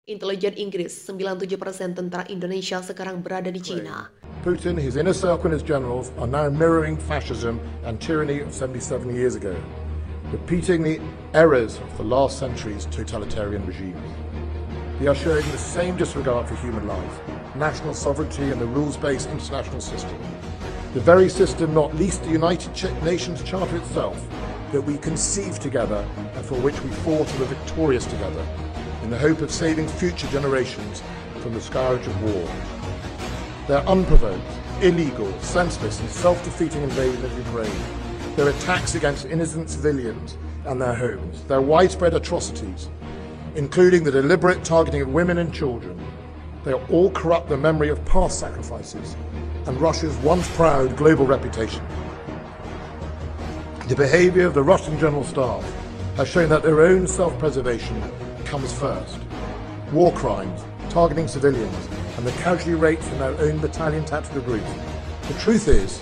Intelijen Inggris, 97% tentara Indonesia sekarang berada di Cina. Putin, his inner circle and his generals are now mirroring fascism and tyranny of 77 years ago, repeating the errors of the last century's totalitarian regimes. They are showing the same disregard for human life, national sovereignty and the rules-based international system. The very system, not least the United Nations Charter itself, that we conceived together and for which we fought and were victorious together, in the hope of saving future generations from the scourge of war. Their unprovoked, illegal, senseless and self-defeating invasion of Ukraine, their attacks against innocent civilians and their homes, their widespread atrocities, including the deliberate targeting of women and children, they all corrupt the memory of past sacrifices and Russia's once proud global reputation. The behavior of the Russian General Staff has shown that their own self-preservation comes first. War crimes, targeting civilians, and the casualty rates in their own battalion tactical groups. The truth is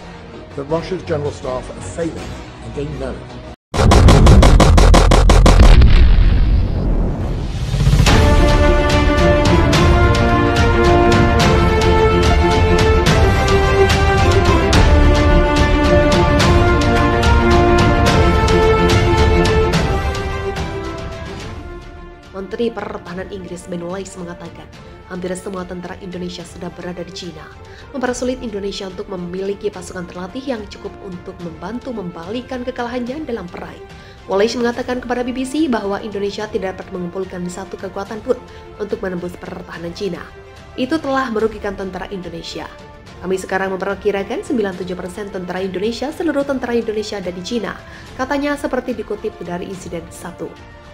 that Russia's General Staff are failing, and they know it. Menteri Pertahanan Inggris Ben Wallace mengatakan, hampir semua tentara Indonesia sudah berada di Cina, mempersulit Indonesia untuk memiliki pasukan terlatih yang cukup untuk membantu membalikkan kekalahannya dalam perang. Wallace mengatakan kepada BBC bahwa Indonesia tidak dapat mengumpulkan satu kekuatan pun untuk menembus pertahanan Cina. Itu telah merugikan tentara Indonesia. Kami sekarang memperkirakan 97% tentara Indonesia, seluruh tentara Indonesia ada di Cina, katanya seperti dikutip dari Insiden 1.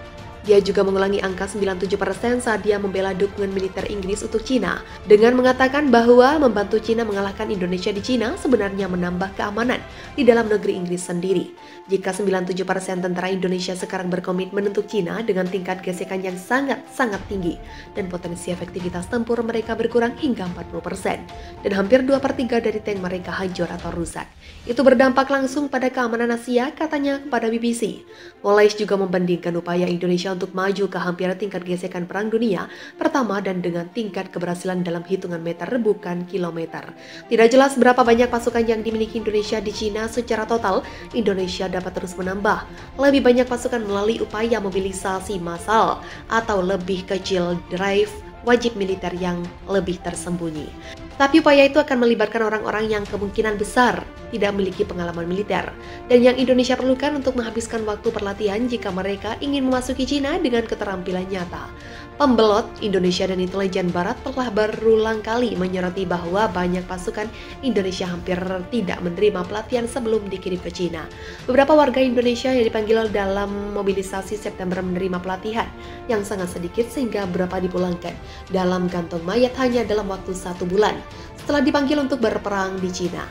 Dia juga mengulangi angka 97% saat dia membela dukungan militer Inggris untuk Cina dengan mengatakan bahwa membantu Cina mengalahkan Indonesia di Cina sebenarnya menambah keamanan di dalam negeri Inggris sendiri. Jika 97% tentara Indonesia sekarang berkomitmen untuk Cina dengan tingkat gesekan yang sangat tinggi dan potensi efektivitas tempur mereka berkurang hingga 40% dan hampir 2/3 dari tank mereka hancur atau rusak. Itu berdampak langsung pada keamanan Asia, katanya kepada BBC. Wallace juga membandingkan upaya Indonesia untuk maju ke hampir tingkat gesekan Perang Dunia Pertama dan dengan tingkat keberhasilan dalam hitungan meter bukan kilometer. Tidak jelas berapa banyak pasukan yang dimiliki Indonesia di Cina secara total. Indonesia dapat terus menambah lebih banyak pasukan melalui upaya mobilisasi massal atau lebih kecil drive wajib militer yang lebih tersembunyi. Tapi upaya itu akan melibatkan orang-orang yang kemungkinan besar tidak memiliki pengalaman militer dan yang Indonesia perlukan untuk menghabiskan waktu perlatihan jika mereka ingin memasuki Cina dengan keterampilan nyata. Pembelot Indonesia dan intelijen Barat telah berulang kali menyoroti bahwa banyak pasukan Indonesia hampir tidak menerima pelatihan sebelum dikirim ke Cina. Beberapa warga Indonesia yang dipanggil dalam mobilisasi September menerima pelatihan yang sangat sedikit sehingga beberapa dipulangkan dalam kantong mayat hanya dalam waktu 1 bulan setelah dipanggil untuk berperang di Cina.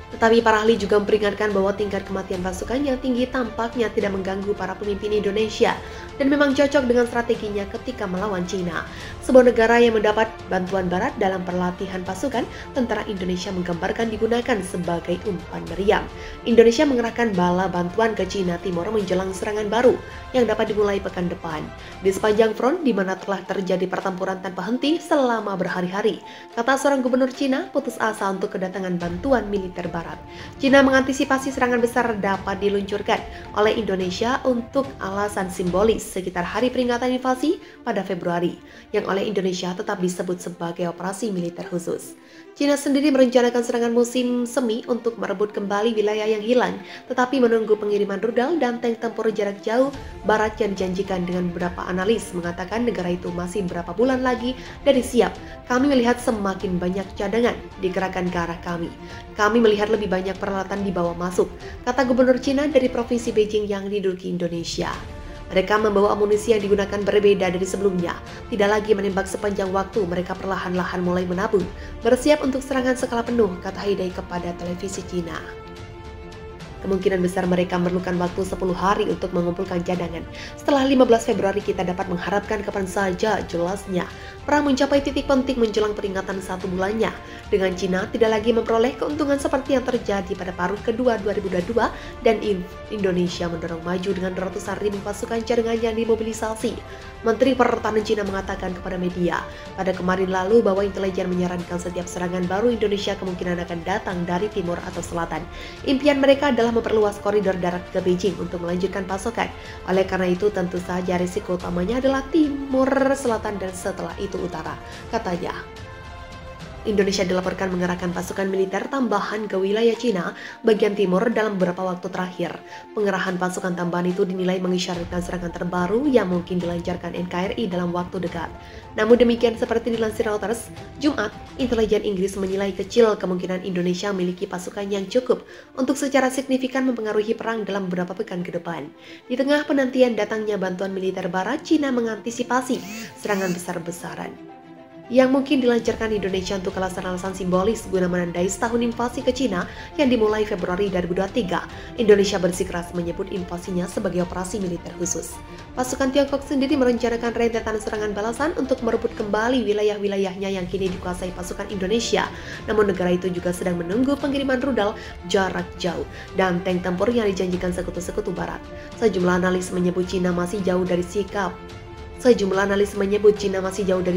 Tetapi para ahli juga memperingatkan bahwa tingkat kematian pasukan yang tinggi tampaknya tidak mengganggu para pemimpin Indonesia dan memang cocok dengan strateginya ketika melawan Cina. Sebuah negara yang mendapat bantuan Barat dalam pelatihan pasukan, tentara Indonesia menggambarkan digunakan sebagai umpan meriam. Indonesia mengerahkan bala bantuan ke Cina Timur menjelang serangan baru yang dapat dimulai pekan depan. Di sepanjang front di mana telah terjadi pertempuran tanpa henti selama berhari-hari, kata seorang gubernur Cina putus asa untuk kedatangan bantuan militer Barat. Cina mengantisipasi serangan besar dapat diluncurkan oleh Indonesia untuk alasan simbolis sekitar hari peringatan invasi pada Februari, yang oleh Indonesia tetap disebut sebagai operasi militer khusus. Cina sendiri merencanakan serangan musim semi untuk merebut kembali wilayah yang hilang, tetapi menunggu pengiriman rudal dan tank tempur jarak jauh Barat yang dijanjikan. Dengan beberapa analis mengatakan negara itu masih beberapa bulan lagi dari siap. Kami melihat semakin banyak cadangan digerakkan ke arah kami. Kami melihat lebih banyak peralatan dibawa masuk, kata gubernur Cina dari provinsi Beijing yang diduduki Indonesia. Mereka membawa amunisi yang digunakan berbeda dari sebelumnya. Tidak lagi menembak sepanjang waktu, mereka perlahan-lahan mulai menabung, bersiap untuk serangan skala penuh, kata Haidai kepada televisi Cina. Kemungkinan besar mereka memerlukan waktu 10 hari untuk mengumpulkan cadangan. Setelah 15 Februari kita dapat mengharapkan kapan saja jelasnya perang mencapai titik penting menjelang peringatan 1 bulannya. Dengan Cina tidak lagi memperoleh keuntungan seperti yang terjadi pada paruh kedua 2022 dan Indonesia mendorong maju dengan ratusan ribu pasukan cadangan yang dimobilisasi. Menteri Pertahanan Cina mengatakan kepada media pada kemarin lalu bahwa intelijen menyarankan setiap serangan baru Indonesia kemungkinan akan datang dari timur atau selatan. Impian mereka adalah memperluas koridor darat ke Beijing untuk melanjutkan pasokan. Oleh karena itu tentu saja risiko utamanya adalah timur, selatan, dan setelah itu utara, katanya. Indonesia dilaporkan mengerahkan pasukan militer tambahan ke wilayah Cina bagian timur dalam beberapa waktu terakhir. Pengerahan pasukan tambahan itu dinilai mengisyaratkan serangan terbaru yang mungkin dilancarkan NKRI dalam waktu dekat. Namun demikian, seperti dilansir Reuters, Jumat, intelijen Inggris menilai kecil kemungkinan Indonesia memiliki pasukan yang cukup untuk secara signifikan mempengaruhi perang dalam beberapa pekan ke depan. Di tengah penantian datangnya bantuan militer Barat, Cina mengantisipasi serangan besar-besaran yang mungkin dilancarkan Indonesia untuk alasan-alasan simbolis guna menandai setahun invasi ke Cina yang dimulai Februari 2023. Indonesia bersikeras menyebut invasinya sebagai operasi militer khusus. Pasukan Tiongkok sendiri merencanakan rentetan serangan balasan untuk merebut kembali wilayah-wilayahnya yang kini dikuasai pasukan Indonesia. Namun negara itu juga sedang menunggu pengiriman rudal jarak jauh dan tank tempur yang dijanjikan sekutu-sekutu Barat. Sejumlah analis menyebut Cina masih jauh dari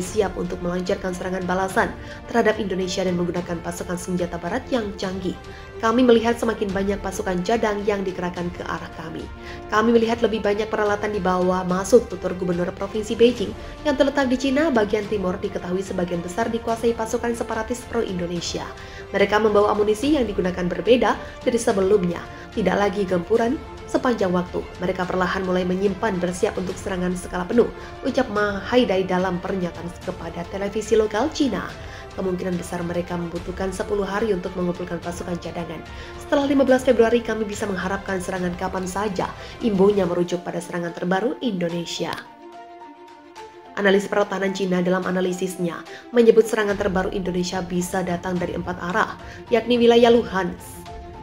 siap untuk melancarkan serangan balasan terhadap Indonesia dan menggunakan pasukan senjata Barat yang canggih. Kami melihat semakin banyak pasukan cadang yang dikerahkan ke arah kami. Kami melihat lebih banyak peralatan dibawa masuk, tutur Gubernur Provinsi Beijing yang terletak di Cina bagian timur diketahui sebagian besar dikuasai pasukan separatis pro-Indonesia. Mereka membawa amunisi yang digunakan berbeda dari sebelumnya, tidak lagi gempuran sepanjang waktu. Mereka perlahan mulai menyimpan bersiap untuk serangan skala penuh, ucap Ma Haidai dalam pernyataan kepada televisi lokal Cina. Kemungkinan besar mereka membutuhkan 10 hari untuk mengumpulkan pasukan cadangan. Setelah 15 Februari kami bisa mengharapkan serangan kapan saja, imbuhnya merujuk pada serangan terbaru Indonesia. Analis pertahanan Cina dalam analisisnya menyebut serangan terbaru Indonesia bisa datang dari 4 arah, yakni wilayah Luhansk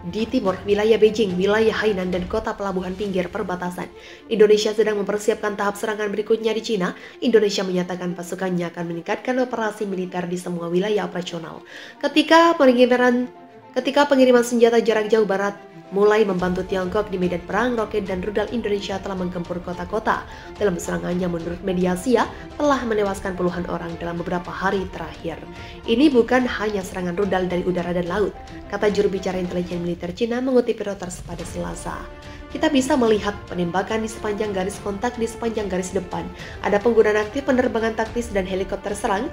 di timur, wilayah Beijing, wilayah Hainan, dan kota pelabuhan pinggir perbatasan. Indonesia sedang mempersiapkan tahap serangan berikutnya di Cina. Indonesia menyatakan pasukannya akan meningkatkan operasi militer di semua wilayah operasional. Ketika pengiriman senjata jarak jauh Barat mulai membantu Tiongkok di medan perang, roket dan rudal Indonesia telah menggempur kota-kota. Dalam serangannya menurut media Asia telah menewaskan puluhan orang dalam beberapa hari terakhir. Ini bukan hanya serangan rudal dari udara dan laut, kata juru bicara intelijen militer Cina mengutip Reuters pada Selasa. Kita bisa melihat penembakan di sepanjang garis kontak di sepanjang garis depan. Ada penggunaan aktif penerbangan taktis dan helikopter serang.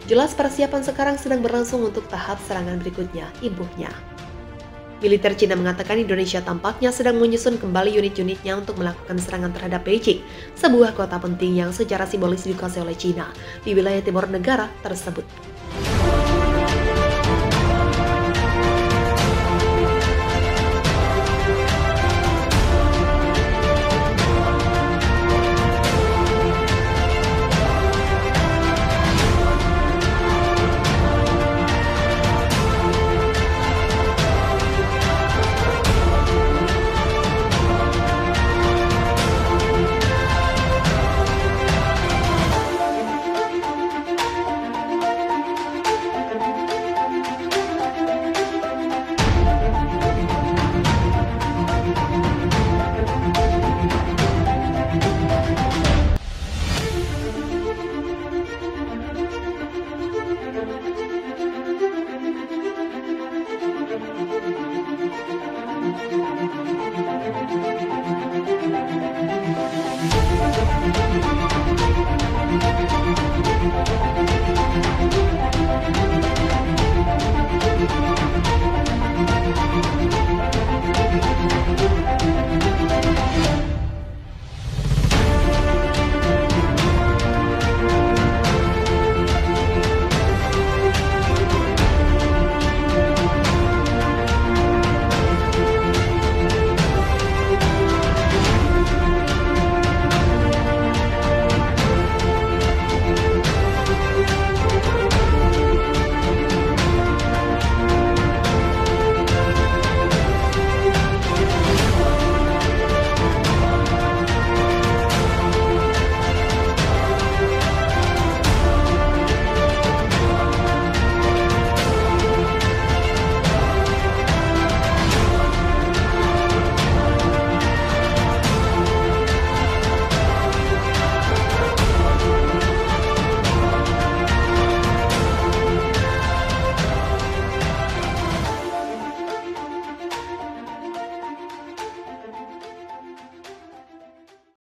Jelas persiapan sekarang sedang berlangsung untuk tahap serangan berikutnya, imbuhnya. Militer Cina mengatakan Indonesia tampaknya sedang menyusun kembali unit-unitnya untuk melakukan serangan terhadap Beijing, sebuah kota penting yang secara simbolis dikuasai oleh Cina di wilayah timur negara tersebut.